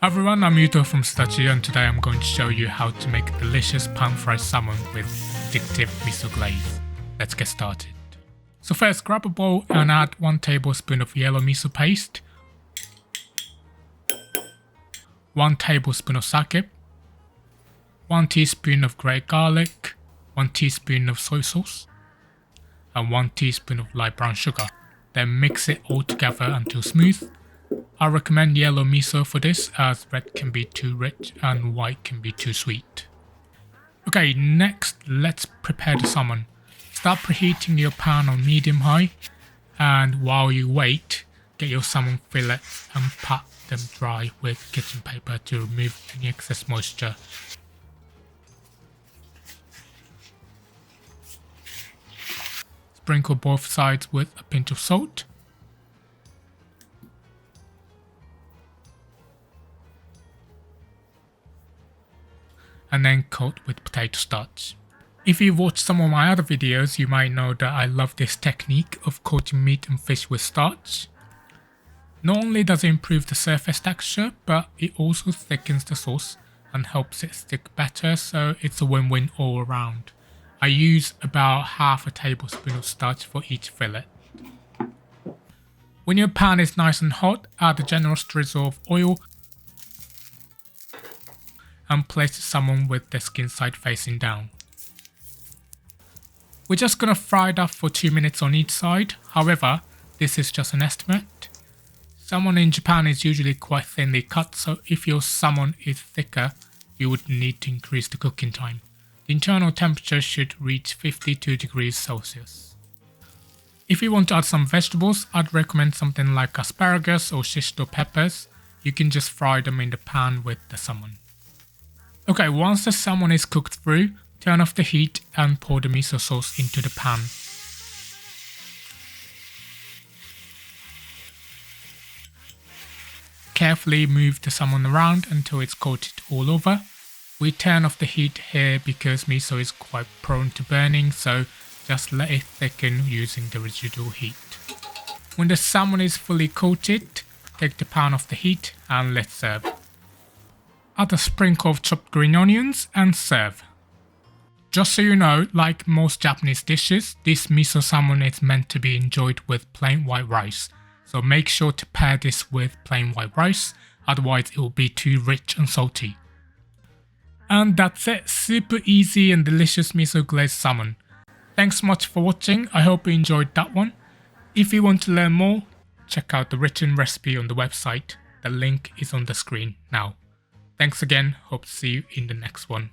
Hi everyone, I'm Yuto from Studio and today I'm going to show you how to make delicious pan-fried salmon with addictive miso glaze. Let's get started. So first, grab a bowl and add 1 tablespoon of yellow miso paste, 1 tablespoon of sake, 1 teaspoon of grated garlic, 1 teaspoon of soy sauce, and 1 teaspoon of light brown sugar. Then mix it all together until smooth. I recommend yellow miso for this as red can be too rich and white can be too sweet. Okay, next let's prepare the salmon. Start preheating your pan on medium-high, and while you wait, get your salmon fillets and pat them dry with kitchen paper to remove any excess moisture. Sprinkle both sides with a pinch of salt. And then coat with potato starch. If you've watched some of my other videos, you might know that I love this technique of coating meat and fish with starch. Not only does it improve the surface texture, but it also thickens the sauce and helps it stick better, so it's a win-win all around. I use about half a tablespoon of starch for each fillet. When your pan is nice and hot, add a generous drizzle of oil and place the salmon with the skin side facing down. We're just gonna fry it up for 2 minutes on each side. However, this is just an estimate. Salmon in Japan is usually quite thinly cut, so if your salmon is thicker, you would need to increase the cooking time. The internal temperature should reach 52 degrees Celsius. If you want to add some vegetables, I'd recommend something like asparagus or shish peppers. You can just fry them in the pan with the salmon. Okay, once the salmon is cooked through, turn off the heat and pour the miso sauce into the pan. Carefully move the salmon around until it's coated all over. We turn off the heat here because miso is quite prone to burning, so just let it thicken using the residual heat. When the salmon is fully coated, take the pan off the heat and let's serve. Add a sprinkle of chopped green onions and serve. Just so you know, like most Japanese dishes, this miso salmon is meant to be enjoyed with plain white rice. So make sure to pair this with plain white rice, otherwise it will be too rich and salty. And that's it, super easy and delicious miso glazed salmon. Thanks so much for watching, I hope you enjoyed that one. If you want to learn more, check out the written recipe on the website, the link is on the screen now. Thanks again, hope to see you in the next one.